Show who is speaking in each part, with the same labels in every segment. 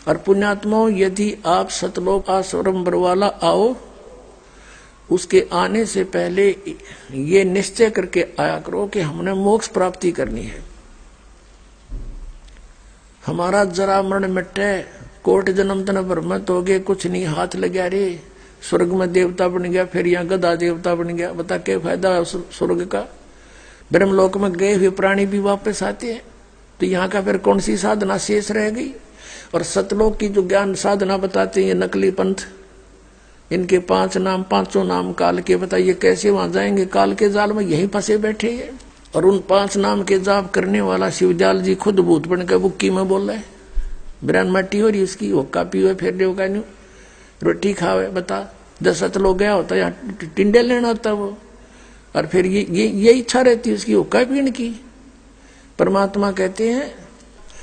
Speaker 1: और पुण्यात्माओं, यदि आप सतलोक आश्रम बरवाला आओ, उसके आने से पहले ये निश्चय करके आया करो कि हमने मोक्ष प्राप्ति करनी है। हमारा जरा मरण मिटे, कोट जन्म तन भ्रमित हो गए, कुछ नहीं हाथ लगा रे, स्वर्ग में देवता बन गया, फिर यहाँ गधा देवता बन गया, बता क्या फायदा स्वर्ग का। ब्रह्मलोक में गए हुए प्राणी भी वापस आते हैं, तो यहाँ का फिर कौन सी साधना शेष रह गई। और सतलोक की जो ज्ञान साधना बताते हैं ये नकली पंथ, इनके 5 नाम 5 नाम काल के, बताइए कैसे वहां जाएंगे, काल के जाल में यहीं फंसे बैठे हैं। और उन 5 नाम के जाप करने वाला शिवजाल जी खुद भूत बन के बुक्की में बोल रहे, बिरान मट्टी हो रही उसकी, हुक्का पीवे, फिर देव का न्यू रोटी खावे, बता 10 लोग गया होता यहाँ टिंडे लेना होता वो, और फिर ये इच्छा रहती उसकी हुक्का पीने की। परमात्मा कहते हैं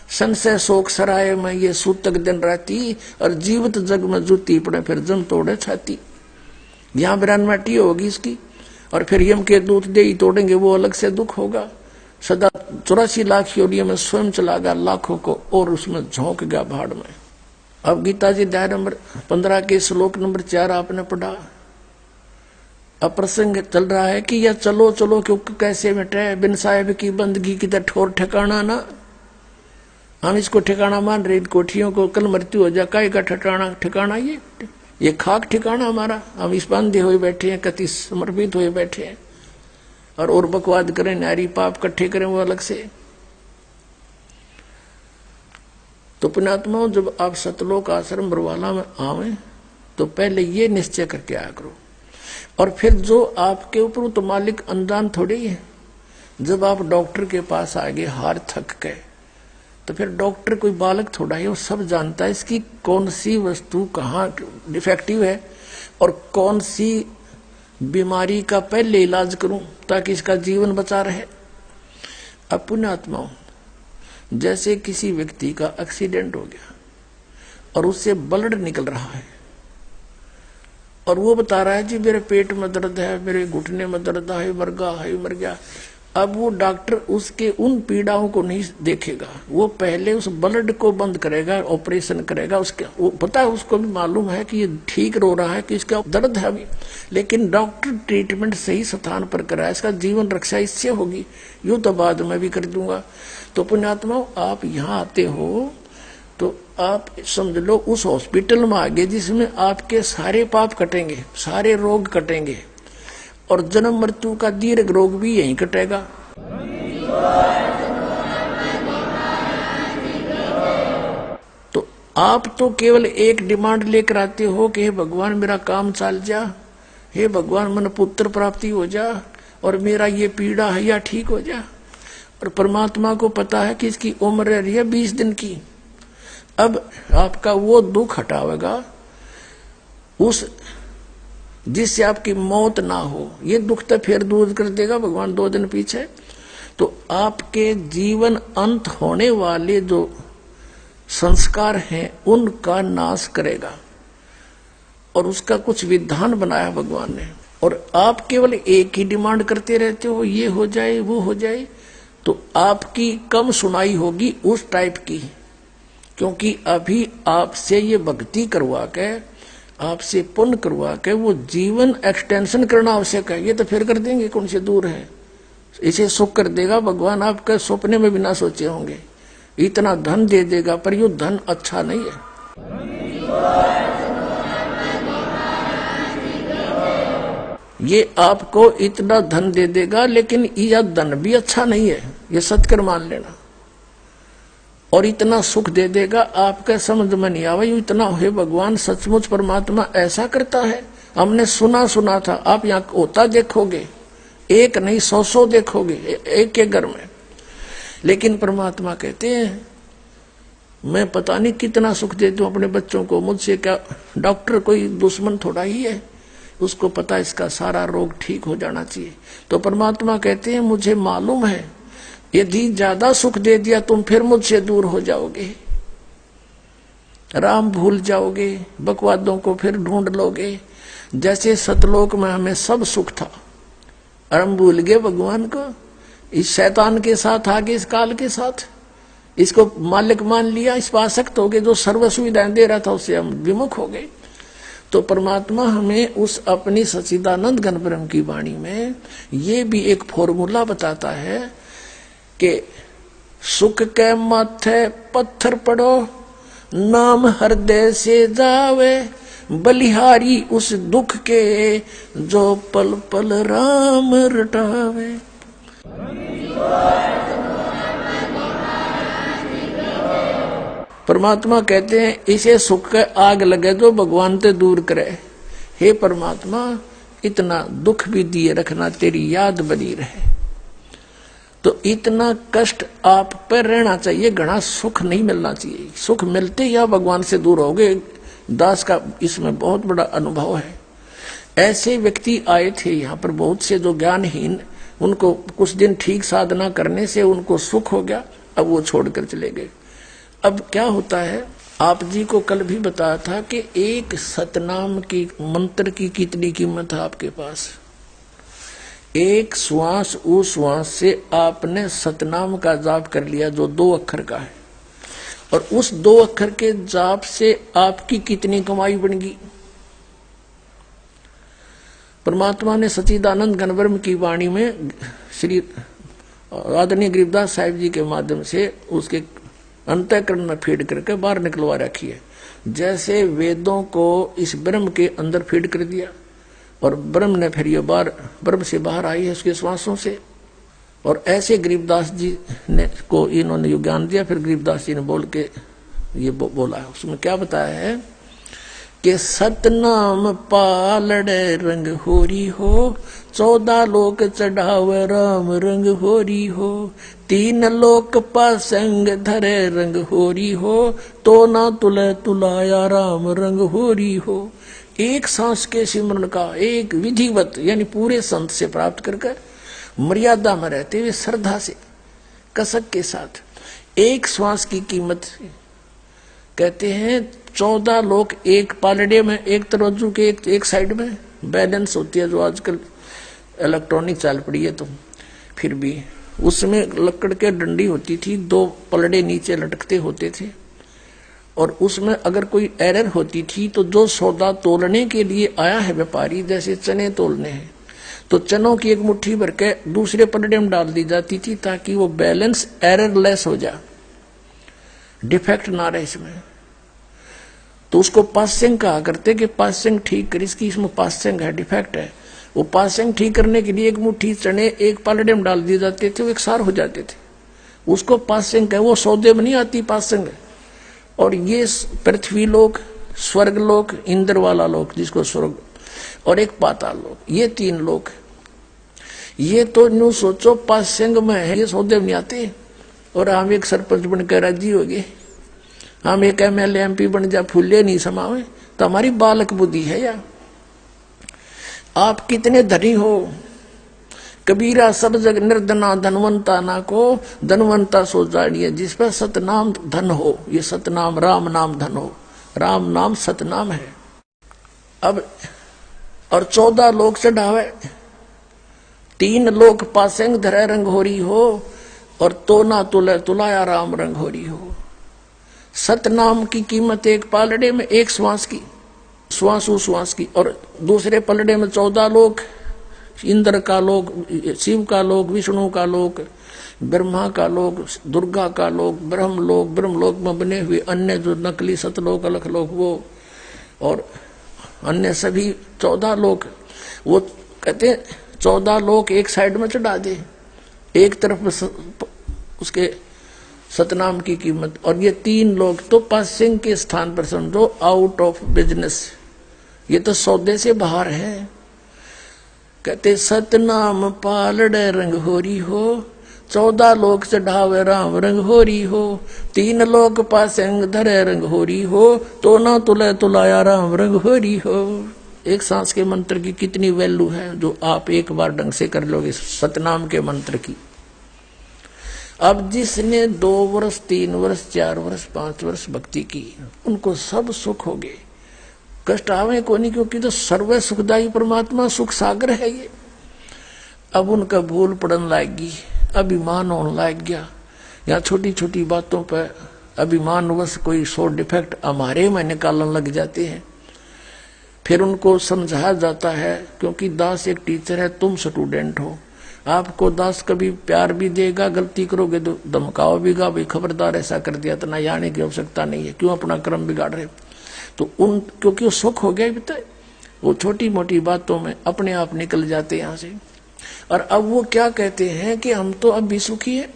Speaker 1: संशय शोक सराय में ये सूतक दिन राती, और जीवित जग में जूती पड़े फिर जम तोड़े छाती। यहाँ बिरान माटी होगी इसकी, और फिर यम के दूत दे ही तोड़ेंगे, वो अलग से दुख होगा। सदा 84 लाख योनियों में स्वयं चलागा लाखों को, और उसमें झोंक गया भाड़ में। अब गीता जी अध्याय नंबर 15 के श्लोक नंबर 4 आपने पढ़ा। अब प्रसंग चल रहा है कि या चलो चलो क्यों कैसे मिटे, बिन साहेब की बंदगी की ठोर ठिकाना ना। हम इसको ठिकाना मान रहे, कोठियों को कल मृत्यु हो जाए, काय का ठिकाना ये खाक ठिकाना हमारा। हम इस बांधे हुए बैठे हैं, कति समर्पित हुए बैठे हैं, और बकवाद करें, नारी पाप इकट्ठे करें वो अलग से। तो पुण्यात्माओं, जब आप सतलोक आश्रम बरवाला में आवे तो पहले ये निश्चय करके आया करो। और फिर जो आपके ऊपर तो मालिक अनजान थोड़ी है। जब आप डॉक्टर के पास आ गए हार थक गए, तो फिर डॉक्टर कोई बालक थोड़ा है, वो सब जानता है इसकी कौन सी वस्तु कहाँ डिफेक्टिव है और कौन सी बीमारी का पहले इलाज करूं ताकि इसका जीवन बचा रहे। अब पुण्यात्माओं, जैसे किसी व्यक्ति का एक्सीडेंट हो गया और उससे ब्लड निकल रहा है, और वो बता रहा है जी मेरे पेट में दर्द है, मेरे घुटने में दर्द है, मर गया। अब वो डॉक्टर उसके उन पीड़ाओं को नहीं देखेगा, वो पहले उस ब्लड को बंद करेगा, ऑपरेशन करेगा। उसके वो पता है, उसको भी मालूम है कि ये ठीक रो रहा है, कि इसका दर्द है अभी, लेकिन डॉक्टर ट्रीटमेंट सही स्थान पर कराए, इसका जीवन रक्षा इससे होगी, यूं तो बाद में भी कर दूंगा। तो पुण्यात्माओं, आप यहाँ आते हो तो आप समझ लो उस हॉस्पिटल में आगे जिसमें आपके सारे पाप कटेंगे, सारे रोग कटेंगे, और जन्म मृत्यु का दीर्घ रोग भी यहीं कटेगा। तो आप तो केवल एक डिमांड लेकर आते हो कि हे भगवान मेरा काम चल जा, हे भगवान मन पुत्र प्राप्ति हो जा, और मेरा ये पीड़ा है या ठीक हो जा। और परमात्मा को पता है कि इसकी उम्र रही है 20 दिन की। अब आपका वो दुख हटावेगा उस जिससे आपकी मौत ना हो, ये दुख तो फिर दूर कर देगा भगवान 2 दिन पीछे। तो आपके जीवन अंत होने वाले जो संस्कार हैं उनका नाश करेगा, और उसका कुछ विधान बनाया भगवान ने। और आप केवल एक ही डिमांड करते रहते हो, ये हो जाए वो हो जाए, तो आपकी कम सुनाई होगी उस टाइप की, क्योंकि अभी आपसे ये भक्ति करवा के, आपसे पुण्य करवा के वो जीवन एक्सटेंशन करना आवश्यक है। ये तो फिर कर देंगे, कौन से दूर है, इसे सुख कर देगा भगवान, आपके सपने में भी ना सोचे होंगे। इतना धन दे देगा, पर ये धन अच्छा नहीं है। ये आपको इतना धन दे देगा, लेकिन यह धन भी अच्छा नहीं है, ये सत्कर मान लेना। और इतना सुख दे देगा, आपके समझ में नहीं आवा, इतना हे भगवान सचमुच परमात्मा ऐसा करता है। हमने सुना था, आप यहाँ होता देखोगे, एक नहीं 100 देखोगे एक के घर में। लेकिन परमात्मा कहते हैं मैं पता नहीं कितना सुख देता हूँ अपने बच्चों को, मुझसे क्या डॉक्टर कोई दुश्मन थोड़ा ही है, उसको पता इसका सारा रोग ठीक हो जाना चाहिए। तो परमात्मा कहते हैं मुझे मालूम है, यदि ज्यादा सुख दे दिया तुम फिर मुझसे दूर हो जाओगे, राम भूल जाओगे, बकवादों को फिर ढूंढ लोगे। जैसे सतलोक में हमें सब सुख था और हम भूल गए भगवान को, इस शैतान के साथ आगे, इस काल के साथ। इसको मालिक मान लिया, इस पर आसक्त हो गए, जो सर्व सुविधाएं दे रहा था उससे हम विमुख हो गए। तो परमात्मा हमें उस अपनी सच्चिदानंद घन ब्रह्म की वाणी में ये भी एक फॉर्मूला बताता है कि सुख के माथे पत्थर पड़ो, नाम हृदय से जावे, बलिहारी उस दुख के जो पल पल राम रटावे। परमात्मा कहते हैं इसे सुख के आग लगे जो भगवान ते दूर करे। हे परमात्मा, इतना दुख भी दिए रखना, तेरी याद बनी रहे। तो इतना कष्ट आप पर रहना चाहिए, घना सुख नहीं मिलना चाहिए। सुख मिलते या भगवान से दूर हो गए। दास का इसमें बहुत बड़ा अनुभव है। ऐसे व्यक्ति आए थे यहाँ पर बहुत से जो ज्ञानहीन, उनको कुछ दिन ठीक साधना करने से उनको सुख हो गया, अब वो छोड़कर चले गए। अब क्या होता है, आप जी को कल भी बताया था कि एक सतनाम की मंत्र की कितनी कीमत है आपके पास। एक श्वास उस श्वास से आपने सतनाम का जाप कर लिया जो 2 अक्षर का है, और उस 2 अक्षर के जाप से आपकी कितनी कमाई बन गई। परमात्मा ने सच्चिदानंद घन ब्रह्म की वाणी में श्री आदरणीय गरीबदास साहिब जी के माध्यम से उसके अंतःकरण में फीड करके बाहर निकलवा रखी है। जैसे वेदों को इस ब्रह्म के अंदर फीड कर दिया और ब्रह्म ने फिर ये बाहर ब्रह्म से बाहर आई है उसके श्वासों से। और ऐसे गरीबदास जी ने को इन्होंने ज्ञान दिया। फिर गरीबदास जी ने बोल के ये बोला है, उसमें क्या बताया है कि सतनाम पालड़े रंग होरी हो, 14 लोक चढ़ावे राम रंग होरी हो, 3 लोक पासंग धरे रंग होरी हो, तो ना तुले तुलाया राम रंग होरी हो। एक सांस के सिमरन का एक विधिवत यानी पूरे संत से प्राप्त करके मर्यादा में रहते हुए श्रद्धा से कसक के साथ एक श्वास की कीमत कहते हैं 14 लोग एक पालड़े में, एक तराजू के एक साइड में बैलेंस होती है, जो आजकल इलेक्ट्रॉनिक चाल पड़ी है। तो फिर भी उसमें लकड़ के डंडी होती थी, 2 पलड़े नीचे लटकते होते थे, और उसमें अगर कोई एरर होती थी तो जो सौदा तोलने के लिए आया है व्यापारी, जैसे चने तोलने हैं, तो चनों की एक मुट्ठी भर के दूसरे पलड़े में डाल दी जाती थी ताकि वो बैलेंस एररलेस हो जाए, डिफेक्ट ना रहे इसमें। तो उसको पासिंग कहा करते कि पासिंग ठीक कर, इसकी इसमें पासिंग है, डिफेक्ट है। वो पासिंग ठीक करने के लिए एक मुट्ठी चने एक पालड़े में डाल दिए जाते थे, वो एक सार हो जाते थे, उसको पासिंग है। वो सौदे में नहीं आती पासिंग। और ये पृथ्वी लोक, स्वर्ग लोक, इंद्र वाला लोक जिसको स्वर्ग, और एक पाताल लोक, ये 3 लोक। ये तो न्यू सोचो पासिंग में है, ये सौदे में नहीं आते। और हम एक सरपंच बनकर राजी हो गए, हम एक MLA MP बन जा, फूले नहीं समावे, तो हमारी बालक बुद्धि है या। आप कितने धनी हो, कबीरा सब जग निर्धना धनवंता ना को, धनवंता सो जानिए जिस पर सतनाम धन हो। ये सतनाम राम नाम धन हो, राम नाम सतनाम है। अब और 14 लोग चढ़ावे, 3 लोग पासेंग धरे रंग होरी हो, और तो ना तुले तुलाया राम रंग होरी हो। सतनाम की कीमत एक पालड़े में एक श्वास की, श्वास उस श्वास की, और दूसरे पलड़े में 14 लोग, इंद्र का लोक, शिव का लोक, विष्णु का लोक, ब्रह्मा का लोक, दुर्गा का लोक, ब्रह्मलोक में बने हुए अन्य जो नकली सतलोक अलख लोक वो, और अन्य सभी 14 लोक। वो कहते 14 लोक एक साइड में चढ़ा दे, एक तरफ उसके सतनाम की कीमत, और ये 3 लोग तो पासिंग के स्थान पर समझो, आउट ऑफ बिजनेस, ये तो सौदे से बाहर है। कहते सतनाम पालड़े रंग होरी हो, 14 लोग चढ़ावे राम रंग होरी हो, 3 लोग पासेंग धरे रंग होरी हो, तो ना तुले तुलाया राम रंग होरी हो। एक सांस के मंत्र की कितनी वैल्यू है जो आप एक बार ढंग से कर लोगे सतनाम के मंत्र की। अब जिसने 2 वर्ष 3 वर्ष 4 वर्ष 5 वर्ष भक्ति की, उनको सब सुख हो गए, कष्ट आवे को नहीं, क्योंकि तो सर्व सुखदायी परमात्मा सुख सागर है ये। अब उनका भूल पड़न लागी, अभिमान होने लग गया, या छोटी छोटी बातों पर अभिमानवश कोई 100 डिफेक्ट हमारे में निकालने लग जाते हैं। फिर उनको समझाया जाता है, क्योंकि दास एक टीचर है, तुम स्टूडेंट हो। आपको दास कभी प्यार भी देगा, गलती करोगे तो धमकाओ भी गा, भाई खबरदार ऐसा कर दिया, इतना आने की आवश्यकता नहीं है, क्यों अपना क्रम बिगाड़ रहे। तो उन क्योंकि वो सुख हो गया बताए, वो छोटी मोटी बातों में अपने आप निकल जाते यहाँ से। और अब वो क्या कहते हैं कि हम तो अब भी सुखी है,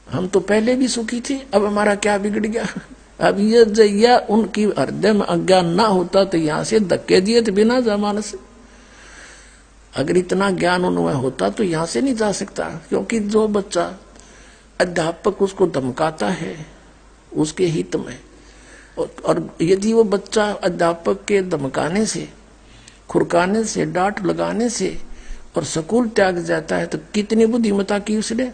Speaker 1: हम तो पहले भी सुखी थे, अब हमारा क्या बिगड़ गया। अब ये जैया उनकी हृदय में अज्ञान ना होता तो यहाँ से धक्के दिए थे बिना जमाने से। अगर इतना ज्ञान उनमें होता तो यहाँ से नहीं जा सकता, क्योंकि जो बच्चा अध्यापक उसको धमकाता है उसके हित में, और यदि वो बच्चा अध्यापक के धमकाने से, खुरकाने से, डांट लगाने से और स्कूल त्याग जाता है तो कितनी बुद्धिमत्ता की उसने।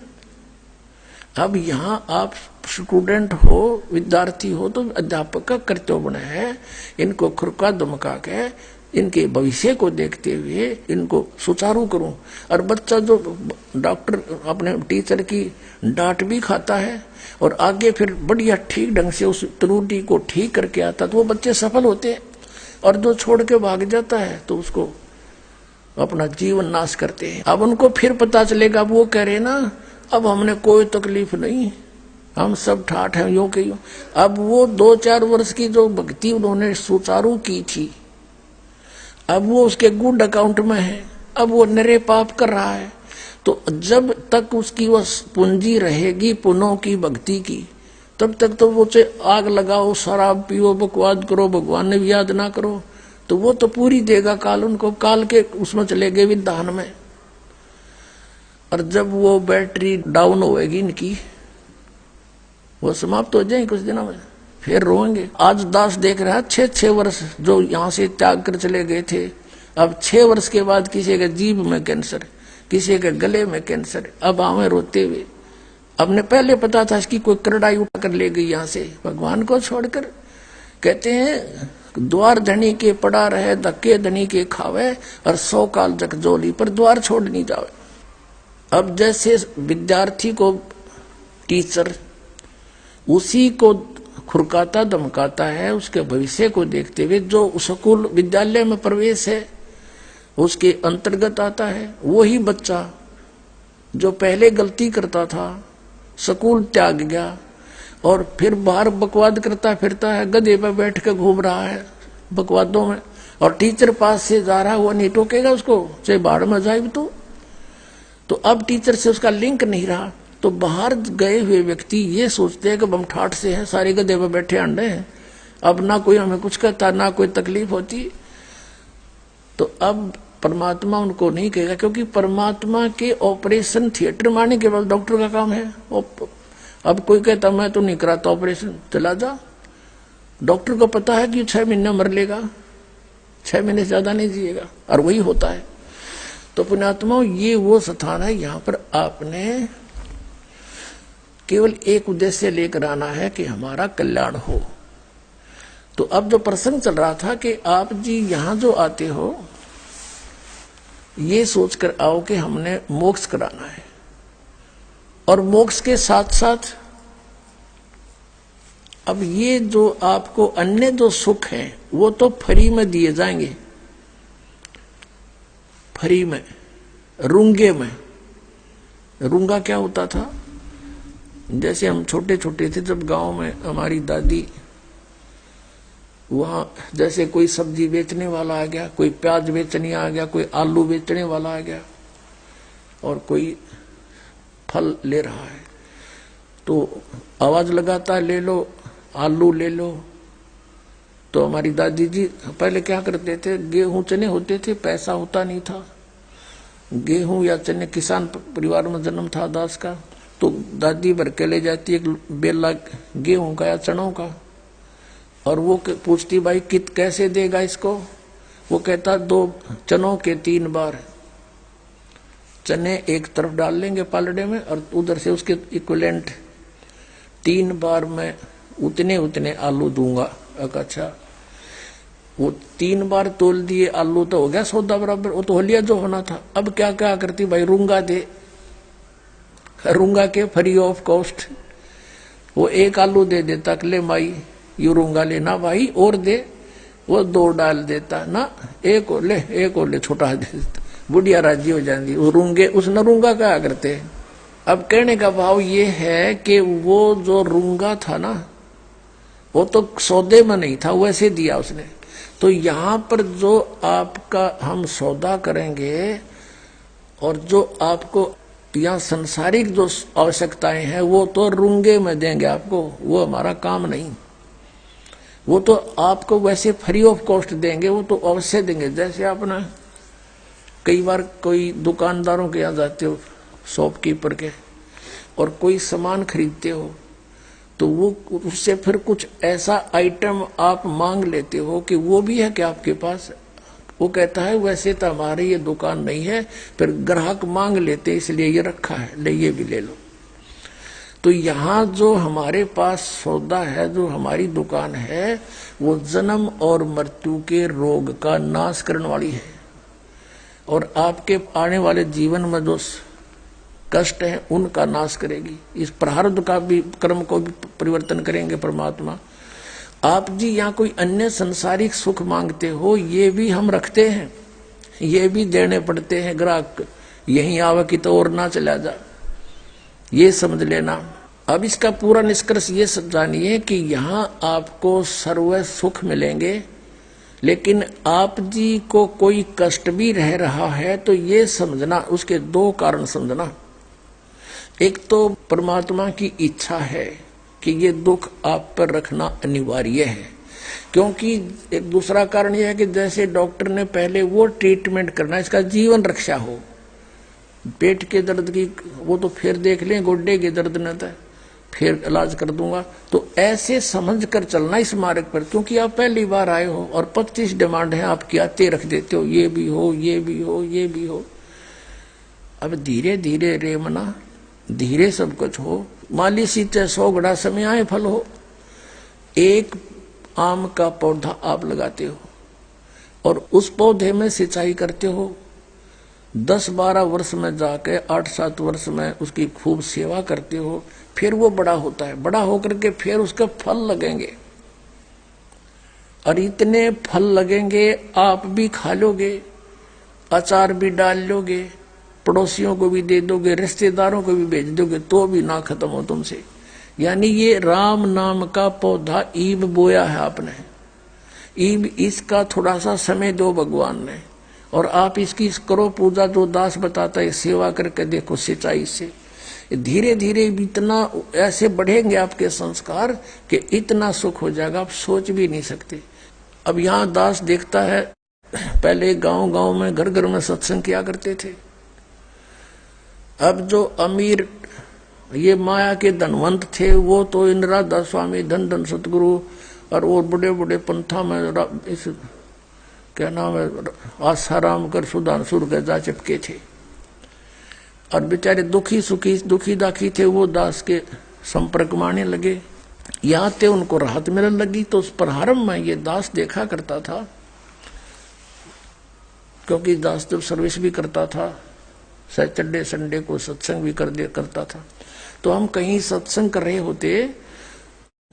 Speaker 1: अब यहाँ आप स्टूडेंट हो, विद्यार्थी हो, तो अध्यापक का कर्तव्य बना है इनको खुरका धमका के इनके भविष्य को देखते हुए इनको सुचारू करूं। और बच्चा जो डॉक्टर अपने टीचर की डांट भी खाता है और आगे फिर बढ़िया ठीक ढंग से उस त्रुटि को ठीक करके आता, तो वो बच्चे सफल होते हैं। और जो छोड़ के भाग जाता है तो उसको अपना जीवन नाश करते हैं। अब उनको फिर पता चलेगा, वो कह रहे ना अब हमने कोई तकलीफ नहीं, हम सब ठाठ हैं यूं के यूं। अब वो 2-4 वर्ष की जो भक्ति उन्होंने सुचारू की थी, अब वो उसके गुड अकाउंट में है, अब वो नरे पाप कर रहा है। तो जब तक उसकी वह पूंजी रहेगी पुनों की भक्ति की, तब तक तो वो से आग लगाओ, शराब पियो, बकवाद करो, भगवान ने भी याद ना करो, तो वो तो पूरी देगा काल उनको, काल के उसमें चले गए विधान में। और जब वो बैटरी डाउन होएगी इनकी, वो समाप्त हो जाएगी कुछ दिनों में, फिर रोएंगे। आज दास देख रहा है 6-6 वर्ष जो यहाँ से त्याग कर चले गए थे, अब 6 वर्ष के बाद किसी के जीभ में कैंसर, किसी के गले में कैंसर, अब आवे रोते हुए। अपने पहले पता था इसकी कोई करड़ाई उठा कर ले गई यहाँ से भगवान को छोड़कर। कहते हैं द्वार धनी के पड़ा रहे, धक्के धनी के खावे, और 100 काल जगजोली पर द्वार छोड़ नहीं जावे। अब जैसे विद्यार्थी को टीचर उसी को खुरकाता धमकाता है, उसके भविष्य को देखते हुए, जो स्कूल विद्यालय में प्रवेश है उसके अंतर्गत आता है, वही बच्चा जो पहले गलती करता था, स्कूल त्याग गया और फिर बाहर बकवाद करता फिरता है, गधे पर बैठ कर घूम रहा है बकवादों में, और टीचर पास से जा रहा है, वो नहीं टोकेगा उसको, चाहे बाढ़ में जाए। तो अब टीचर से उसका लिंक नहीं रहा, तो बाहर गए हुए व्यक्ति ये सोचते हैं कि हम ठाठ से हैं, सारे गधे पर बैठे अंडे हैं, अब ना कोई हमें कुछ कहता, ना कोई तकलीफ होती। तो अब परमात्मा उनको नहीं कहेगा, क्योंकि परमात्मा के ऑपरेशन थिएटर मारने के बाद डॉक्टर का काम है। अब कोई कहता मैं तो नहीं कराता ऑपरेशन, चला जा, डॉक्टर को पता है कि 6 महीने मर लेगा, 6 महीने से ज्यादा नहीं जिएगा, और वही होता है। तो पुण्यात्मा, ये वो स्थान है, यहाँ पर आपने केवल एक उद्देश्य लेकर आना है कि हमारा कल्याण हो। तो अब जो प्रसंग चल रहा था कि आप जी यहां जो आते हो, ये सोचकर आओ कि हमने मोक्ष कराना है, और मोक्ष के साथ साथ अब ये जो आपको अन्य जो सुख हैं वो तो फ्री में दिए जाएंगे, फ्री में, रूंगे में। रूंगा क्या होता था, जैसे हम छोटे छोटे थे, जब गांव में हमारी दादी, वहां जैसे कोई सब्जी बेचने वाला आ गया, कोई प्याज बेचने आ गया, कोई आलू बेचने वाला आ गया, और कोई फल ले रहा है, तो आवाज लगाता है ले लो आलू ले लो। तो हमारी दादी जी पहले क्या करते थे, गेहूं चने होते थे, पैसा होता नहीं था, गेहूं या चने, किसान परिवार में जन्म था दास का, तो दादी भर के ले जाती एक बेला गेहूं का या चनों का, और वो पूछती भाई कित कैसे देगा इसको, वो कहता 2 चनों के 3 बार चने एक तरफ डाल लेंगे पालड़े में, और उधर से उसके इक्विवेलेंट 3 बार मैं उतने आलू दूंगा। अच्छा, वो 3 बार तोल दिए आलू तो हो गया सौदा बराबर, वो तो हो लिया जो होना था। अब क्या क्या करती भाई, रूंगा दे, रूंगा के फ्री ऑफ कॉस्ट। वो एक आलू दे देता कि ले माई यू रूंगा लेना भाई और दे, वो 2 डाल देता ना, एक और ले छोटा दे देता, बुढ़िया राजी हो जाती। वो रूंगे उस नरूंगा क्या करते। अब कहने का भाव ये है कि वो जो रूंगा था ना, वो तो सौदे में नहीं था, वैसे दिया उसने। तो यहां पर जो आपका हम सौदा करेंगे और जो आपको यहाँ संसारिक जो आवश्यकताएं हैं वो तो रूंगे में देंगे आपको, वो हमारा काम नहीं। वो तो आपको वैसे फ्री ऑफ कॉस्ट देंगे, वो तो अवश्य देंगे। जैसे आप ना कई बार कोई दुकानदारों के यहाँ जाते हो, शॉपकीपर के, और कोई सामान खरीदते हो तो वो उससे फिर कुछ ऐसा आइटम आप मांग लेते हो कि वो भी है कि आपके पास। वो कहता है वैसे तो हमारी ये दुकान नहीं है, फिर ग्राहक मांग लेते इसलिए ये रखा है, ले ये भी ले लो। तो यहाँ जो हमारे पास सौदा है, जो हमारी दुकान है, वो जन्म और मृत्यु के रोग का नाश करने वाली है, और आपके आने वाले जीवन में जो कष्ट है उनका नाश करेगी। इस प्रारब्ध का भी कर्म को भी परिवर्तन करेंगे परमात्मा। आप जी यहाँ कोई अन्य संसारिक सुख मांगते हो, ये भी हम रखते हैं, ये भी देने पड़ते हैं। ग्राहक यहीं आवे कि तो और ना चला जा, ये समझ लेना। अब इसका पूरा निष्कर्ष ये जानिए कि यहाँ आपको सर्व सुख मिलेंगे, लेकिन आप जी को कोई कष्ट भी रह रहा है तो ये समझना, उसके 2 कारण समझना। एक तो परमात्मा की इच्छा है कि ये दुख आप पर रखना अनिवार्य है, क्योंकि एक दूसरा कारण यह है कि जैसे डॉक्टर ने पहले वो ट्रीटमेंट करना, इसका जीवन रक्षा हो। पेट के दर्द की वो तो फिर देख लें, गोड्डे के दर्द न था फिर इलाज कर दूंगा। तो ऐसे समझ कर चलना इस मार्ग पर, क्योंकि आप पहली बार आए हो और 25 डिमांड है आपकी, आते रख देते हो, ये भी हो, ये भी हो, ये भी हो। अब धीरे धीरे रे मना, धीरे सब कुछ हो। माली सीते 100 घड़ा समय आए फल हो। एक आम का पौधा आप लगाते हो और उस पौधे में सिंचाई करते हो, 10-12 वर्ष में जाके 8-7 वर्ष में उसकी खूब सेवा करते हो, फिर वो बड़ा होता है। बड़ा होकर के फिर उसके फल लगेंगे, और इतने फल लगेंगे आप भी खा लोगे, अचार भी डाल लोगे, पड़ोसियों को भी दे दोगे, रिश्तेदारों को भी भेज दोगे, तो भी ना खत्म हो तुमसे। यानी ये राम नाम का पौधा ईब बोया है आपने, ईब इसका थोड़ा सा समय दो भगवान ने, और आप इसकी करो पूजा, जो दास बताता है सेवा करके देखो सिंचाई से। धीरे धीरे इतना ऐसे बढ़ेंगे आपके संस्कार कि इतना सुख हो जाएगा आप सोच भी नहीं सकते। अब यहाँ दास देखता है, पहले गांव गांव में घर घर में सत्संग किया करते थे। अब जो अमीर ये माया के धनवंत थे वो तो इंदिरा दास स्वामी, धन धन सतगुरु, और वो बड़े बड़े पंथा में इस क्या नाम है आसाराम कर सुधांशुर के जा चिपके थे, और बेचारे दुखी सुखी दुखी दाखी थे, वो दास के संपर्क में आने लगे। यहाँ ते उनको राहत मिलने लगी। तो उस प्रारंभ में ये दास देखा करता था, क्योंकि दास जब सर्विस भी करता था, सैटरडे संडे को सत्संग भी करता था। तो हम कहीं सत्संग कर रहे होते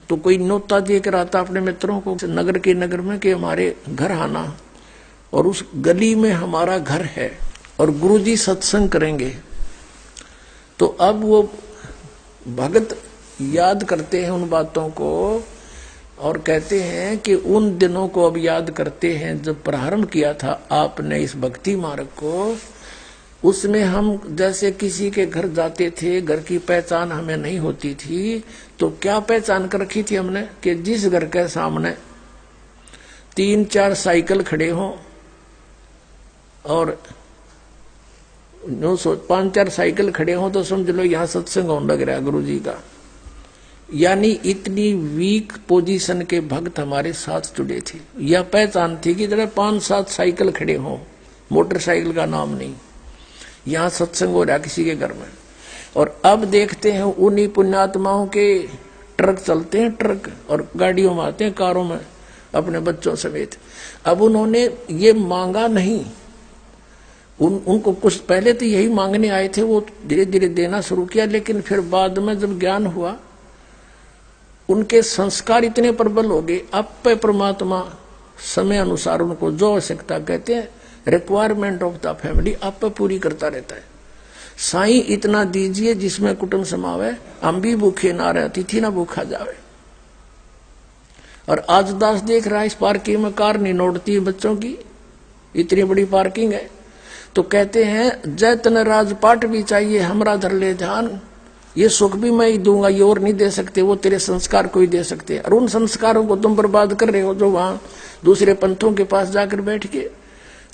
Speaker 1: तो कोई न्योता दे कर आता अपने मित्रों को नगर के नगर में कि हमारे घर आना, और उस गली में हमारा घर है और गुरुजी सत्संग करेंगे। तो अब वो भगत याद करते हैं उन बातों को और कहते हैं कि उन दिनों को अब याद करते हैं जब प्रारंभ किया था आपने इस भक्ति मार्ग को। उसमें हम जैसे किसी के घर जाते थे, घर की पहचान हमें नहीं होती थी, तो क्या पहचान कर रखी थी हमने कि जिस घर के सामने 3-4 साइकिल खड़े हों और 5-4 साइकिल खड़े हों तो समझ लो यहाँ सत्संग होने लग रहा है गुरु जी का। यानी इतनी वीक पोजीशन के भक्त हमारे साथ जुड़े थे। यह पहचान थी कि जरा 5-7 साइकिल खड़े हों, मोटरसाइकिल का नाम नहीं, यहाँ सत्संग हो रहा किसी के घर में। और अब देखते हैं उन्हीं पुण्यात्माओं के ट्रक चलते हैं, ट्रक और गाड़ियों में आते हैं, कारों में अपने बच्चों समेत। अब उन्होंने ये मांगा नहीं, उनको कुछ पहले तो यही मांगने आए थे, वो धीरे धीरे देना शुरू किया, लेकिन फिर बाद में जब ज्ञान हुआ उनके संस्कार इतने प्रबल हो गए, अब पे परमात्मा समय अनुसार उनको जो आवश्यकता कहते हैं रिक्वायरमेंट ऑफ द फैमिली आप पे पूरी करता रहता है। साईं इतना दीजिए जिसमें कुटुंब समावे, हम भी भूखे ना रहे, तिथि ना भूखा जावे। और आज दास देख रहा है इस पार्किंग में कार नहीं नोटती बच्चों की, इतनी बड़ी पार्किंग है। तो कहते हैं जैतन राजपाट भी चाहिए हमरा धर ले ध्यान, ये सुख भी मैं ही दूंगा, ये और नहीं दे सकते, वो तेरे संस्कार को ही दे सकते हैं। और उन संस्कारों को तुम बर्बाद कर रहे हो जो वहां दूसरे पंथों के पास जाकर बैठ के।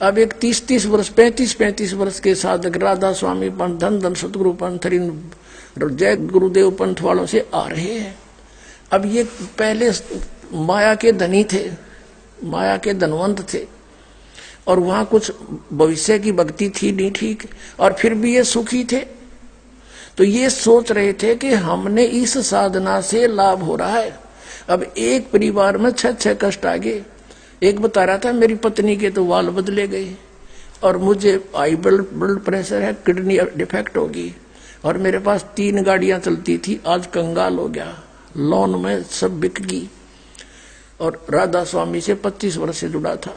Speaker 1: अब एक 30-30 वर्ष 35-35 वर्ष के साधक राधा स्वामी पंथ, धन धन सतगुरु पंथ, जय गुरुदेव पंथ वालों से आ रहे हैं। अब ये पहले माया के धनी थे, माया के धनवंत थे, और वहां कुछ भविष्य की भक्ति थी नहीं ठीक, और फिर भी ये सुखी थे। तो ये सोच रहे थे कि हमने इस साधना से लाभ हो रहा है। अब एक परिवार में 6 कष्ट आ गए। एक बता रहा था मेरी पत्नी के तो वाल बदले गए, और मुझे हाई ब्लड प्रेशर है, किडनी डिफेक्ट होगी, और मेरे पास 3 गाड़ियां चलती थी, आज कंगाल हो गया, लोन में सब बिक गई। और राधा स्वामी से 25 वर्ष से जुड़ा था।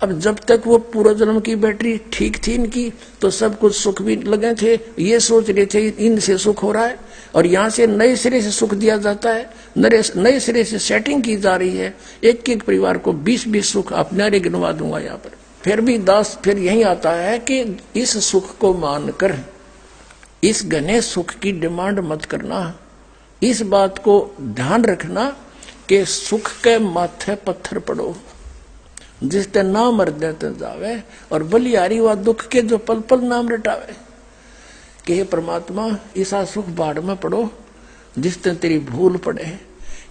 Speaker 1: अब जब तक वो पूर्व जन्म की बैटरी ठीक थी इनकी, तो सब कुछ सुख भी लगे थे, ये सोच रहे थे इनसे सुख हो रहा है, और यहाँ से नए सिरे से सुख दिया जाता है, नए सिरे से सेटिंग की जा रही है। एक एक परिवार को 20-20 सुख अपने गिनवा दूंगा यहाँ पर। फिर भी दास फिर यही आता है कि इस सुख को मानकर इस घने सुख की डिमांड मत करना। इस बात को ध्यान रखना कि सुख के माथे पत्थर पड़ो, जिसते नाम हृदय जावे, और बलिहारी व दुख के जो पल पल नाम रटावे। कि हे परमात्मा ऐसा सुख बाढ़ में पड़ो जिसते तेरी भूल पड़े।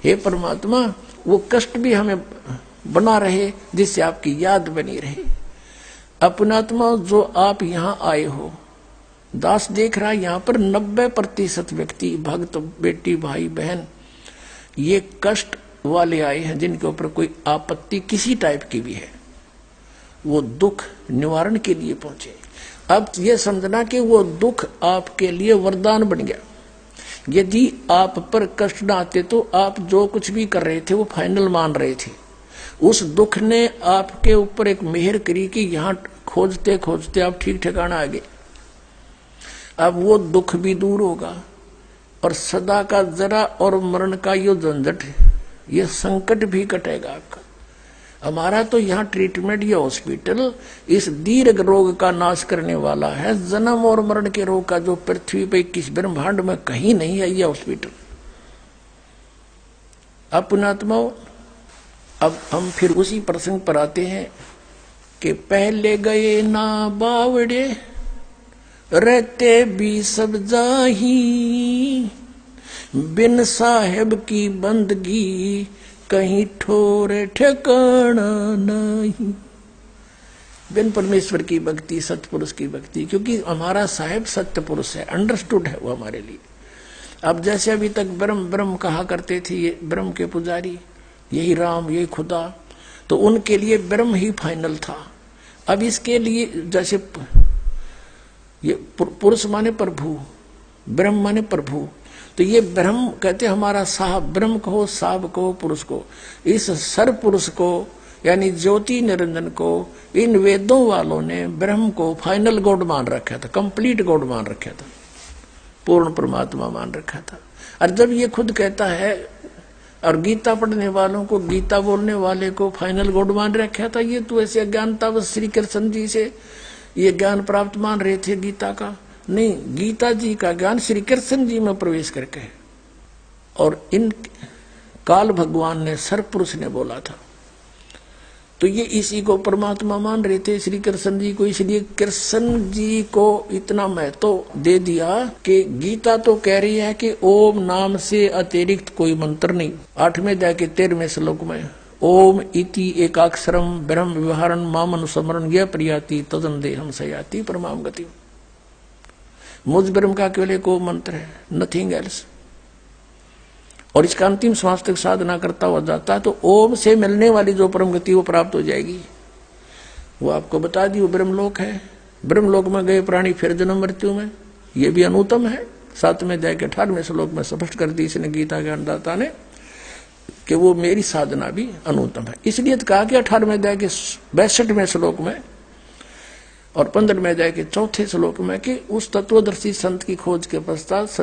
Speaker 1: हे परमात्मा वो कष्ट भी हमें बना रहे जिससे आपकी याद बनी रहे। अपनात्मा जो आप यहाँ आए हो, दास देख रहा है यहाँ पर 90% व्यक्ति, भक्त, बेटी, भाई, बहन, ये कष्ट वाले आए हैं जिनके ऊपर कोई आपत्ति किसी टाइप की भी है, वो दुख निवारण के लिए पहुंचे। अब ये समझना कि वो दुख आपके लिए वरदान बन गया। यदि आप पर कष्ट न आते तो आप जो कुछ भी कर रहे थे वो फाइनल मान रहे थे। उस दुख ने आपके ऊपर एक मेहर करी कि यहाँ खोजते खोजते आप ठीक ठिकाना आ गए। अब वो दुख भी दूर होगा, और सदा का जरा और मरण का ये झंझट, ये संकट भी कटेगा आपका। हमारा तो यहाँ ट्रीटमेंट, ये हॉस्पिटल इस दीर्घ रोग का नाश करने वाला है। जन्म और मरण के रोग का जो पृथ्वी पे किस ब्रह्मांड में कहीं नहीं है ये हॉस्पिटल। अब पुण्यात्माओं, अब हम फिर उसी प्रसंग पर आते हैं कि पहले गए ना बावड़े रहते भी सब जाही, बिन साहेब की बंदगी कहीं ठोरे ठिकाना नहीं। बिन परमेश्वर की भक्ति, सत्पुरुष की भक्ति, क्योंकि हमारा साहेब सत्य पुरुष है, अंडरस्टूड है वो हमारे लिए। अब जैसे अभी तक ब्रह्म ब्रह्म कहा करते थे ये ब्रह्म के पुजारी, यही राम, यही खुदा, तो उनके लिए ब्रह्म ही फाइनल था। अब इसके लिए जैसे ये पुरुष माने प्रभु, ब्रह्म माने प्रभु, तो ये ब्रह्म कहते हमारा साहब, ब्रह्म कहो, साहब कहो, पुरुष को, इस सर्व पुरुष को यानी ज्योति निरंजन को इन वेदों वालों ने ब्रह्म को फाइनल गॉड मान रखा था, कंप्लीट गॉड मान रखा था, पूर्ण परमात्मा मान रखा था। और जब ये खुद कहता है, और गीता पढ़ने वालों को, गीता बोलने वाले को फाइनल गॉड मान रखा था, ये तो ऐसे अज्ञानता बस श्री कृष्ण जी से ये ज्ञान प्राप्त मान रहे थे गीता का। नहीं, गीता जी का ज्ञान श्री कृष्ण जी में प्रवेश करके है, और इन काल भगवान ने सर्व पुरुष ने बोला था, तो ये इसी को परमात्मा मान रहे थे, श्री कृष्ण जी को। इसलिए कृष्ण जी को इतना महत्व दे दिया कि गीता तो कह रही है कि ओम नाम से अतिरिक्त कोई मंत्र नहीं। 8वें अध्याय के 13वें श्लोक में ओम इति एकाक्षरम ब्रह्म व्यवहारन मामनुस्मरण यह प्रियाति तदन देहम सयाति परमाम गति। मुझ ब्रह्म का केवल एक मंत्र है, नथिंग एल्स। और इसका अंतिम श्वास तक साधना करता हुआ जाता है तो ओम से मिलने वाली जो परम गति वो प्राप्त हो जाएगी। वो आपको बता दी वो ब्रह्मलोक है। ब्रह्मलोक में गए प्राणी फिर जन्म मृत्यु में, ये भी अनुत्तम है। 7वें अध्याय के 18वें श्लोक में स्पष्ट कर दी इसने गीता ज्ञानदाता ने कि वो मेरी साधना भी अनुत्तम है। इसलिए तो कहा कि 18वें अध्याय के 62वें श्लोक में और 15वें अध्याय के 4थे श्लोक में कि उस तत्वदर्शी संत की खोज के पश्चात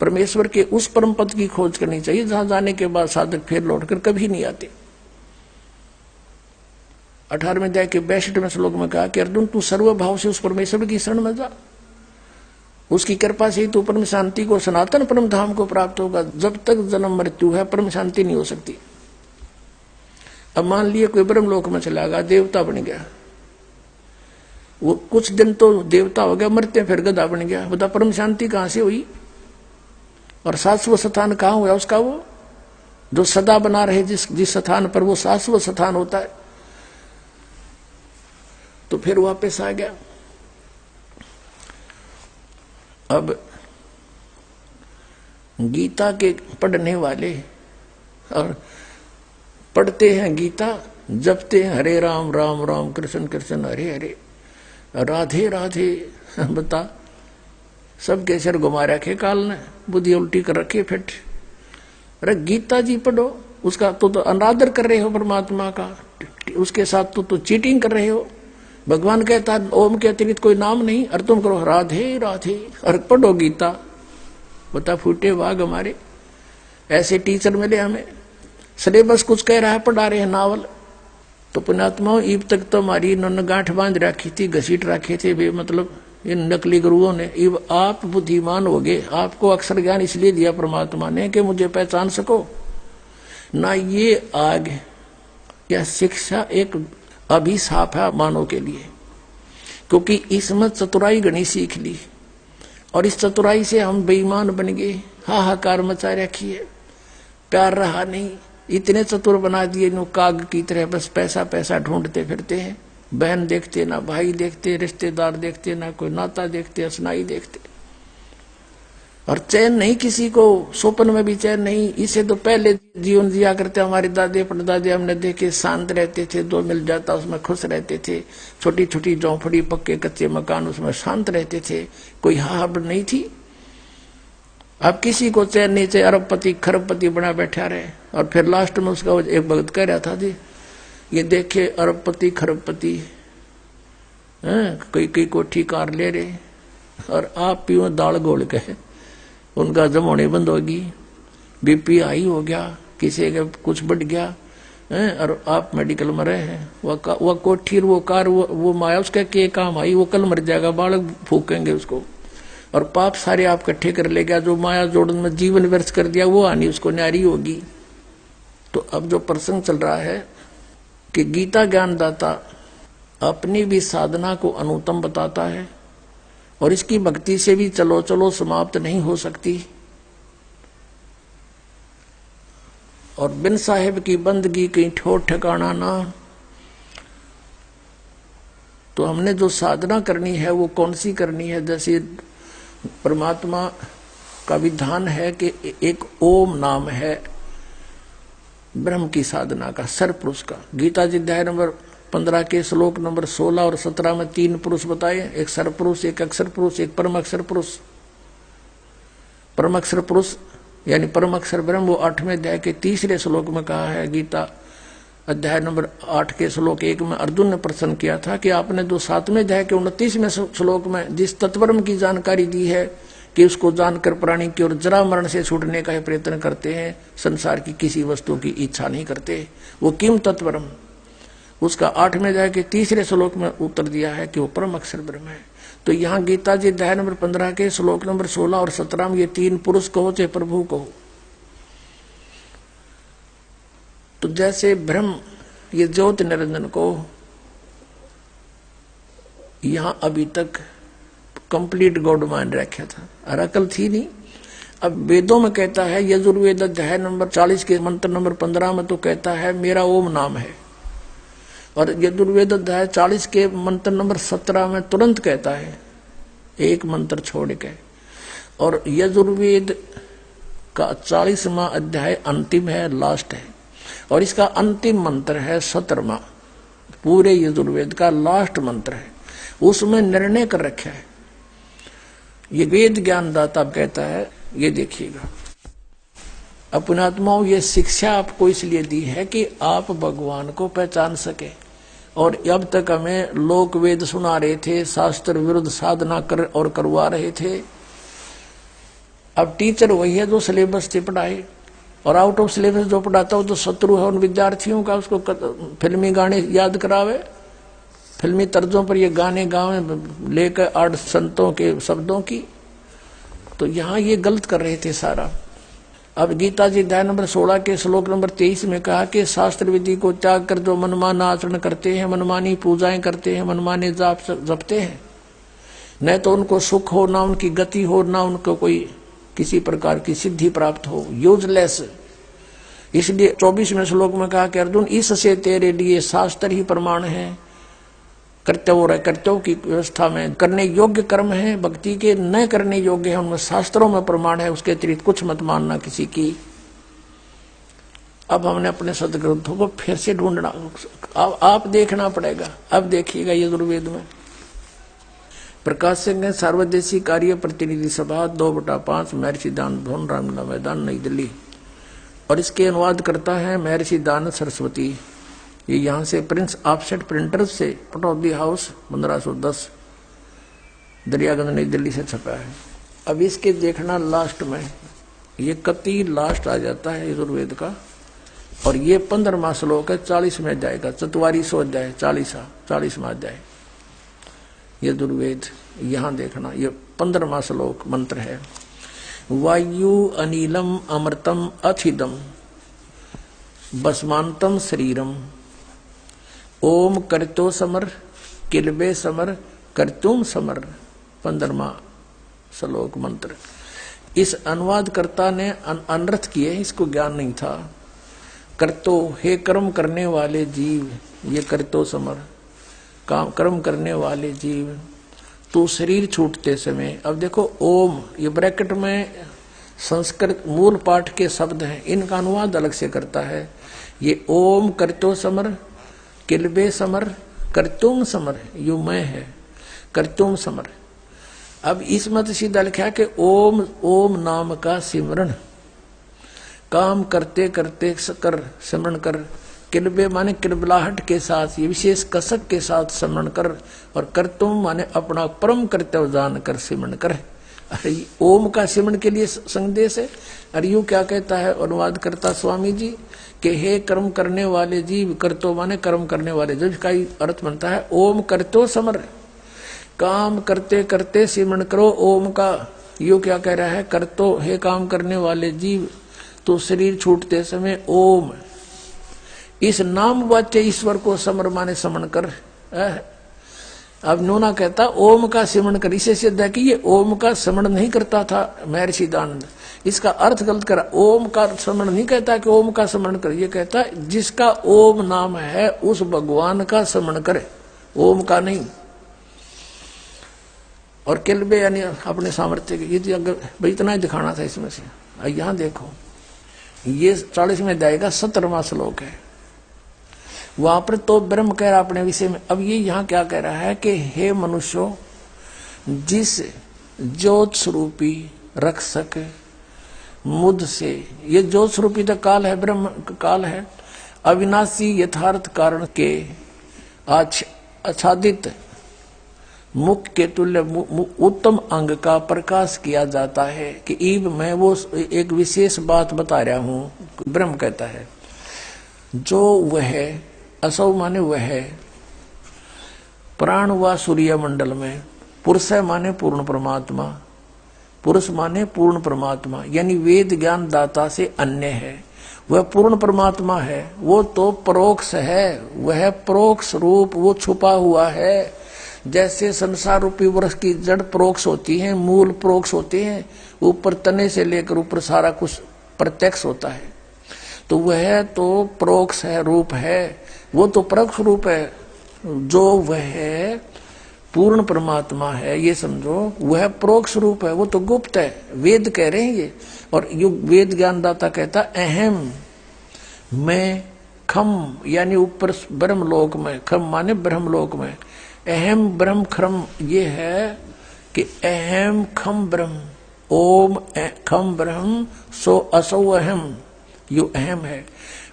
Speaker 1: परमेश्वर के उस परम पद की खोज करनी चाहिए जहां जाने के बाद साधक फिर लौटकर कभी नहीं आते। 18वें अध्याय के 62वें श्लोक में कहा कि अर्जुन तू सर्वभाव से उस परमेश्वर की शरण में जा, उसकी कृपा से ही तू परम शांति को सनातन परम धाम को प्राप्त होगा। जब तक जन्म मृत्यु है परम शांति नहीं हो सकती। अब मान लिया कोई ब्रह्मलोक में चला गया, देवता बन गया, वो कुछ दिन तो देवता हो गया, मरते फिर गधा बन गया, बता परम शांति कहां से हुई? और शाश्वत स्थान कहां हुआ उसका? वो जो सदा बना रहे जिस स्थान पर वो शाश्वत स्थान होता है, तो फिर वापस आ गया। अब गीता के पढ़ने वाले और पढ़ते हैं गीता, जपते हैं हरे राम राम राम कृष्ण कृष्ण हरे हरे, राधे राधे, बता सबके सिर घुमा रखे काल ने, बुद्धि उल्टी कर रखी फिट। अरे गीता जी पढ़ो, उसका तो अनादर कर रहे हो परमात्मा का, उसके साथ तो चीटिंग कर रहे हो। भगवान कहता है ओम के अतिरिक्त कोई नाम नहीं, और तुम करो राधे राधे और पढ़ो गीता। बता फूटे वाघ हमारे, ऐसे टीचर मिले हमें, सिलेबस कुछ कह रहा है, पढ़ा रहे हैं नावल। तो पुण्यात्माओं ईब तक तो हमारी इन्होंने गांठ बांध रखी थी, घसीट रखे थे बे, मतलब इन नकली गुरुओं ने। ईब आप बुद्धिमान हो गए, आपको अक्षर ज्ञान इसलिए दिया परमात्मा ने कि मुझे पहचान सको ना। ये आग या शिक्षा एक अभिशाप है मानव के लिए, क्योंकि इसमें चतुराई गणी सीख ली और इस चतुराई से हम बेईमान बन गए, हाहाकार मचा रखी है, प्यार रहा नहीं। इतने चतुर बना दिए नो काग की तरह, बस पैसा पैसा ढूंढते फिरते हैं। बहन देखते ना, भाई देखते, रिश्तेदार देखते ना, कोई नाता देखते, असनाई देखते, और चैन नहीं किसी को, स्वप्न में भी चैन नहीं। इसे तो पहले जीवन जिया करते हमारे दादे परदादे, हमने देखे शांत रहते थे, दो मिल जाता उसमें खुश रहते थे, छोटी छोटी झोंपड़ी पक्के कच्चे मकान उसमें शांत रहते थे, कोई हाहड़ नहीं थी। अब किसी को चैन नहीं, चाहे अरबपति खरबपति बना बैठा रहे। और फिर लास्ट में उसका एक भक्त कह रहा था जी, ये देखे अरबपति खरबपति कई कई कोठी कार ले रहे, और आप पियो दाल घोल के, उनका जमाने बंद होगी, बीपी हाई हो गया, किसी का कुछ बढ़ गया, और आप मेडिकल में रहे हैं। वह कोठी वो कार वो माया उसका के काम आई, वो कल मर जाएगा, बालक फूकेंगे उसको, और पाप सारे आप इकट्ठे कर ले गया। जो माया जोड़न में जीवन व्यर्थ कर दिया वो हानि उसको न्यारी होगी। तो अब जो प्रसंग चल रहा है कि गीता ज्ञानदाता अपनी भी साधना को अनुत्तम बताता है, और इसकी भक्ति से भी चलो चलो समाप्त नहीं हो सकती, और बिन साहेब की बंदगी कहीं ठोर ठिकाना ना। तो हमने जो साधना करनी है वो कौन सी करनी है? जैसे परमात्मा का विधान है कि एक ओम नाम है ब्रह्म की साधना का, सरपुरुष का। गीता जी अध्याय नंबर 15 के श्लोक नंबर 16 और 17 में 3 पुरुष बताए, एक सरपुरुष, एक अक्षर पुरुष, एक परम अक्षर पुरुष। परम अक्षर पुरुष यानी परम अक्षर ब्रह्म, वो 8वें अध्याय के 3रे श्लोक में कहा है। गीता अध्याय नंबर 8 के श्लोक 1 में अर्जुन ने प्रश्न किया था कि आपने जो 7वें अध्याय के 29वें श्लोक में जिस तत्वब्रह्म की जानकारी दी है कि उसको जानकर प्राणी की ओर जरा मरण से छूटने का प्रयत्न करते हैं, संसार की किसी वस्तु की इच्छा नहीं करते, वो किम तत्वब्रह्म, उसका 8वें अध्याय के 3रे श्लोक में उत्तर दिया है कि वो परम अक्षर ब्रह्म है। तो यहाँ गीता जी अध्याय नंबर 15 के श्लोक नंबर 16 और 17 में ये 3 पुरुष कहो चाहे प्रभु कहो। तो जैसे ब्रह्म ये ज्योति निरंजन को यहां अभी तक कंप्लीट गॉड मान रखा था और अकल थी नहीं। अब वेदों में कहता है, यजुर्वेद अध्याय नंबर 40 के मंत्र नंबर 15 में तो कहता है मेरा ओम नाम है, और यजुर्वेद अध्याय 40 के मंत्र नंबर 17 में तुरंत कहता है एक मंत्र छोड़ के। और यजुर्वेद का 40वां अध्याय अंतिम है, लास्ट है, और इसका अंतिम मंत्र है 17वां पूरे यजुर्वेद का लास्ट मंत्र है, उसमें निर्णय कर रखा है। ये वेद ज्ञानदाता कहता है, ये देखिएगा अपने आत्माओं, ये शिक्षा आपको इसलिए दी है कि आप भगवान को पहचान सके। और अब तक हमें लोक वेद सुना रहे थे, शास्त्र विरुद्ध साधना कर और करवा रहे थे। अब टीचर वही है जो सिलेबस से पढ़ाए, और आउट ऑफ सिलेबस जो पढ़ाता हो तो शत्रु है उन विद्यार्थियों का, उसको फिल्मी गाने याद करावे, फिल्मी तर्जों पर ये गाने गावे लेकर 8 संतों के शब्दों की। तो यहाँ ये गलत कर रहे थे सारा। अब गीता जी अध्याय नंबर 16 के श्लोक नंबर 23 में कहा कि शास्त्र विधि को त्याग कर जो मनमाना आचरण करते हैं, मनमानी पूजाएं करते हैं, मनमाने जाप जपते हैं, न तो उनको सुख हो, ना उनकी गति हो, ना उनको कोई किसी प्रकार की सिद्धि प्राप्त हो, यूजलेस। इसलिए 24वें श्लोक में कहा कि अर्जुन, इससे तेरे लिए शास्त्र ही प्रमाण है। कर्तव्यों की व्यवस्था में करने योग्य कर्म है, भक्ति के न करने योग्य है, उनमें शास्त्रों में प्रमाण है, उसके अतिरिक्त कुछ मत मानना किसी की। अब हमने अपने सदग्रंथों को फिर से ढूंढना, आप देखना पड़ेगा। अब देखिएगा यजुर्वेद में प्रकाश सिंह सर्वदेशी कार्य प्रतिनिधि सभा 2/5 महर्षि दान भवन रामलीला मैदान नई दिल्ली, और इसके अनुवाद करता है महर्षि दान सरस्वती। ये यहाँ से प्रिंस ऑफसेट प्रिंटर्स से पटौदी हाउस 1510 दरियागंज नई दिल्ली से छपा है। अब इसके देखना लास्ट में ये कति लास्ट आ जाता है यजुर्वेद का, और ये 15वां श्लोक है, 40 में जाएगा, 4400 अध्याय 40वां अध्याय यजुर्वेद। यहाँ देखना ये 15वां श्लोक मंत्र है, वायु अनिलम अमृतम अथिदम भस्मांतम शरीरम ओम करतो समर किलबे समर करतुम समर। 15वां श्लोक मंत्र। इस अनुवादकर्ता ने अनर्थ किए, इसको ज्ञान नहीं था। करतो, हे कर्म करने वाले जीव, ये करतो समर, काम कर्म करने वाले जीव, तू शरीर छूटते समय। अब देखो ओम, ये ब्रैकेट में संस्कृत मूल पाठ के शब्द हैं, इनका अनुवाद अलग से करता है। ये ओम करतो समर किलबे समर करतुम समर, यू मैं है करतुम समर। अब इस मत सीधा लिखा कि ओम, ओम नाम का सिमरण, काम करते करते कर सिमरण कर, किलबे माने किलबलाहट के साथ, ये विशेष कसक के साथ सिमरण कर, और करतुम माने अपना परम कर्तव्य जान कर सिमरण कर। अरे ओम का सिमरण के लिए संदेश है। अरे यू क्या कहता है अनुवाद करता स्वामी जी कि हे कर्म करने वाले जीव, करतो माने कर्म करने वाले जीव का अर्थ बनता है ओम करतो समर, काम करते करते सिमरण करो ओम का। यू क्या कह रहा है, करतो, हे काम करने वाले जीव, तो शरीर छूटते समय ओम, इस नाम वाच्य ईश्वर को समर माने समरण कर। अब नूना कहता ओम का सिमरण कर, इसे सिद्ध है कि ये ओम का सिमरण नहीं करता था महर्षि दानंद, इसका अर्थ गलत करा। ओम का स्मरण नहीं कहता कि ओम का स्मरण कर, ये कहता है जिसका ओम नाम है उस भगवान का स्मरण करे, ओम का नहीं। और किलबे यानी अपने सामर्थ्य की, ये अगर भाई इतना ही दिखाना था इसमें से। यहाँ देखो ये 40 में जाएगा, 17वां श्लोक है, वहां पर तो ब्रह्म कह रहा अपने विषय में। अब ये यहाँ क्या कह रहा है कि हे मनुष्यों, जिस ज्योत स्वरूपी रक्षक मुझ से, ये ज्योत स्वरूपी तो काल है, ब्रह्म काल है, अविनाशी यथार्थ कारण के आच्छादित मुख के तुल्य उत्तम अंग का प्रकाश किया जाता है कि ईब मैं वो एक विशेष बात बता रहा हूं। ब्रह्म कहता है जो वह असौ माने वह प्राण व सूर्य मंडल में, पुरुष माने पूर्ण परमात्मा, पुरुष माने पूर्ण परमात्मा, यानी वेद ज्ञान दाता से अन्य है, वह पूर्ण परमात्मा है। वो तो परोक्ष है, वह परोक्ष रूप, वो छुपा हुआ है। जैसे संसार रूपी वृक्ष की जड़ परोक्ष होती है, मूल परोक्ष होते हैं, ऊपर तने से लेकर ऊपर सारा कुछ प्रत्यक्ष होता है, तो वह तो परोक्ष है, रूप है, वो तो परोक्ष रूप है। जो वह पूर्ण परमात्मा है, ये समझो, वह परोक्ष रूप है, वो तो गुप्त है, वेद कह रहे हैं ये। और वेद ज्ञानदाता कहता अहम, मैं खम यानी ऊपर ब्रह्मलोक में, खम माने ब्रह्मलोक में, अहम ब्रह्म खम, ये है कि अहम खम ब्रह्म, ओम खम ब्रह्म सो असौ अहम, यो अहम है।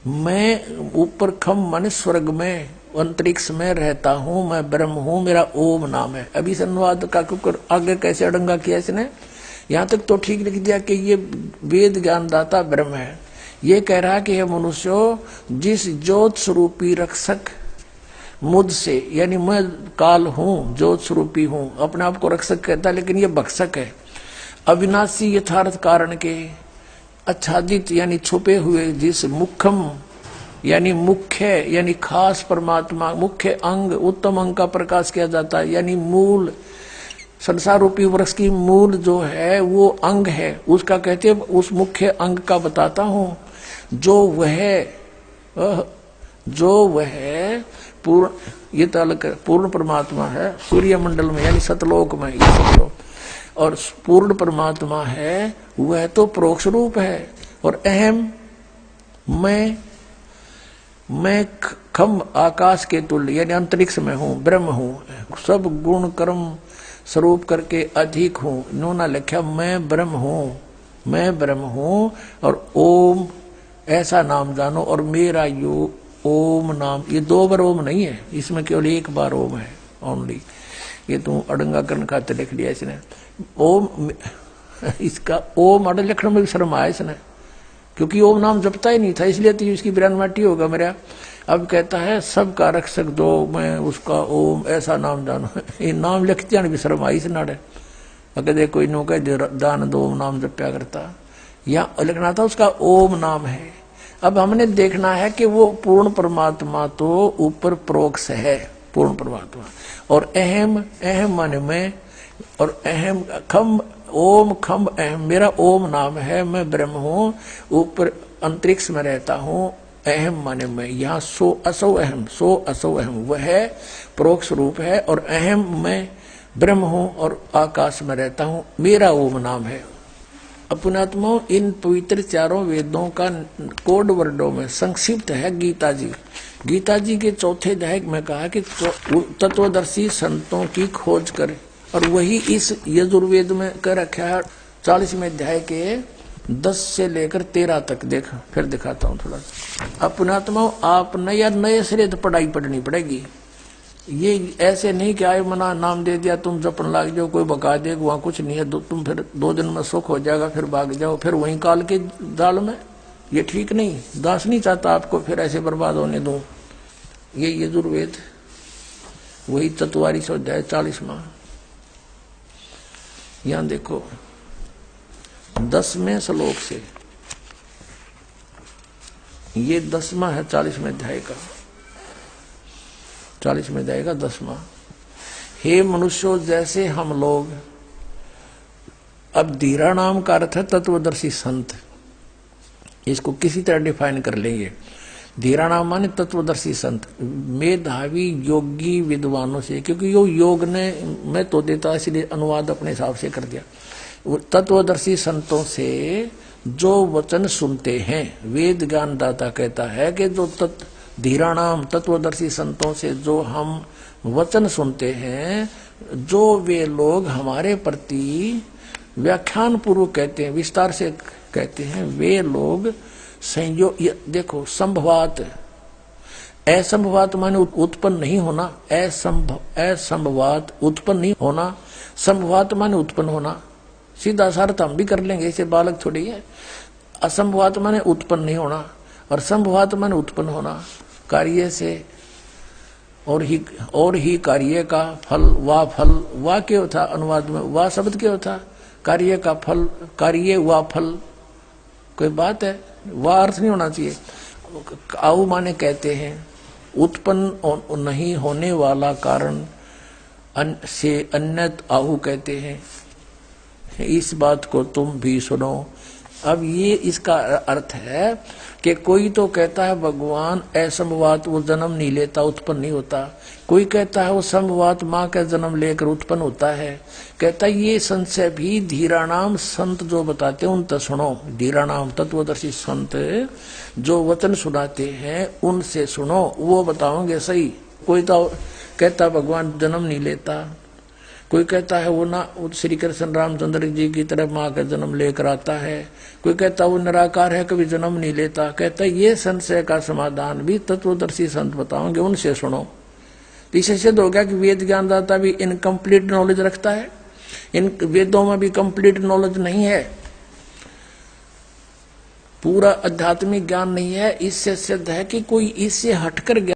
Speaker 1: मैं ऊपर खम माने स्वर्ग में अंतरिक्ष में रहता हूं, मैं ब्रह्म हूं, मेरा ओम नाम है। अभी अनुवाद का आगे कैसे अड़ंगा किया इसने, यहां तक तो ठीक लिख दिया कि ये वेद ज्ञानदाता ब्रह्म है। ये कह रहा कि हे मनुष्यों, जिस ज्योत स्वरूपी रक्षक मुझसे, यानी मैं काल हूं, ज्योत स्वरूपी हूं, अपने आप को रक्षक कहता है, लेकिन ये भक्षक है। अविनाशी यथार्थ कारण के आच्छादित यानी छुपे हुए जिस मुखम यानी मुख्य यानी खास परमात्मा, मुख्य अंग, उत्तम अंग का प्रकाश किया जाता है, यानी मूल संसार रूपी वृक्ष की मूल जो है वो अंग है, उसका कहते हैं, उस मुख्य अंग का बताता हूं, जो वह पूर्ण, ये तालक पूर्ण परमात्मा है, सूर्य मंडल में यानी सतलोक में, ये समझो, और पूर्ण परमात्मा है वह तो प्रोक्ष रूप है। और अहम मैं खम आकाश के तुल्य यानी अंतरिक्ष में हूं, ब्रह्म हूं, सब गुण कर्म स्वरूप करके अधिक हूं। इन्होंने लिखा मैं ब्रह्म हूं और ओम ऐसा नाम जानो, और मेरा यो ओम नाम, ये 2 बार ओम नहीं है, इसमें केवल 1 बार ओम है ओनली। ये तू अड़ंगा करने खाते लिख लिया इसने ओम, इसका ओम अड़ लिखने में भी शर्म आया इसने, क्योंकि ओम नाम जपता ही नहीं था, इसलिए तो इसकी बिरानमाटी होगा मेरा। अब कहता है सबका रक्षक दो, मैं उसका ओम ऐसा नाम जानो, ये नाम लिखते भी शर्म आई से नाड़े। अगर देखो कोई नो कह दान दो ओम नाम जप्या करता, या लिखना था उसका ओम नाम है। अब हमने देखना है कि वो पूर्ण परमात्मा तो ऊपर प्रोक्ष है, पूर्ण परमात्मा, और अहम माने मैं, और अहम खम ओम खम अहम, मेरा ओम नाम है, मैं ब्रह्म हूं, ऊपर अंतरिक्ष में रहता हूं, अहम माने मैं, यहाँ सो असौ अहम, वह प्रोक्ष रूप है, और अहम मैं ब्रह्म हूं और आकाश में रहता हूं, मेरा ओम नाम है। अपनात्मा इन पवित्र चारों वेदों का कोड वर्डों में संक्षिप्त है गीता जी। गीता जी के चौथे अध्याय में कहा कि तत्वदर्शी संतों की खोज करे, और वही इस यजुर्वेद में कर रखा है 40वें अध्याय के 10 से लेकर 13 तक। देखा फिर दिखाता हूँ थोड़ा। अपनात्मा आपने या नए सिरे तो पढ़ाई पढ़नी पड़ेगी, ये ऐसे नहीं कि आए मना नाम दे दिया तुम जपन लाग जाओ, कोई बका देगा, वहां कुछ नहीं है, तुम फिर 2 दिन में सुख हो जाएगा, फिर भाग जाओ फिर वहीं काल के जाल में। ये ठीक नहीं, दास नहीं चाहता आपको फिर ऐसे बर्बाद होने दूं। ये यजुर्वेद वही 44 अध्याय 40वां, यहां देखो 10वें श्लोक से, ये 10वां है 40वें अध्याय का, 40वें अध्याय का 10वां। हे मनुष्यों, जैसे हम लोग, अब धीरा नाम का अर्थ है तत्वदर्शी संत, इसको किसी तरह डिफाइन कर लेंगे। धीरा नाम माने तत्वदर्शी संत, मेधावी योगी विद्वानों से, क्योंकि यो योग ने मैं तो देता इसलिए अनुवाद अपने हिसाब से कर दिया। तत्वदर्शी संतों से जो वचन सुनते हैं, वेद ज्ञान दाता कहता है कि जो धीरा नाम तत्वदर्शी संतों से जो हम वचन सुनते हैं, जो वे लोग हमारे प्रति व्याख्यान पूर्वक कहते हैं, विस्तार से कहते हैं, वे लोग संयोग, देखो संभवात, असंभवात माने उत्पन्न नहीं होना, असंभवात उत्पन्न नहीं होना, संभवात माने उत्पन्न होना, सीधा सार्थ हम भी कर लेंगे, इसे बालक थोड़ी है। असंभवात माने उत्पन्न नहीं होना, और संभवात माने उत्पन्न होना, कार्य से और ही कार्य का फल, वाह क्यों था अनुवाद में, वाह शब्द क्यों था, कार्य का फल, कार्य वा फल, कोई बात है, वाह अर्थ नहीं होना चाहिए। आऊ माने कहते हैं उत्पन्न नहीं होने वाला कारण से अन्यत आहु कहते हैं, इस बात को तुम भी सुनो। अब ये इसका अर्थ है कि कोई तो कहता है भगवान असंभवात वो जन्म नहीं लेता, उत्पन्न नहीं होता। कोई कहता है वो संभवात माँ का जन्म लेकर उत्पन्न होता है। कहता है ये संशय भी धीराणाम संत जो बताते हैं उन तक सुनो। धीराणाम तत्वदर्शी संत जो वचन सुनाते हैं उनसे सुनो, वो बताओगे सही। कोई तो कहता भगवान जन्म नहीं लेता, कोई कहता है वो ना श्री कृष्ण रामचंद्र जी की तरह माँ का जन्म लेकर आता है, कोई कहता वो निराकार है कभी जन्म नहीं लेता। कहता ये संशय का समाधान भी तत्वदर्शी संत बताओगे, उनसे सुनो। इससे सिद्ध हो गया कि वेद ज्ञानदाता भी इनकम्प्लीट नॉलेज रखता है, इन वेदों में भी कंप्लीट नॉलेज नहीं है, पूरा आध्यात्मिक ज्ञान नहीं है। इससे सिद्ध है कि कोई इससे हटकर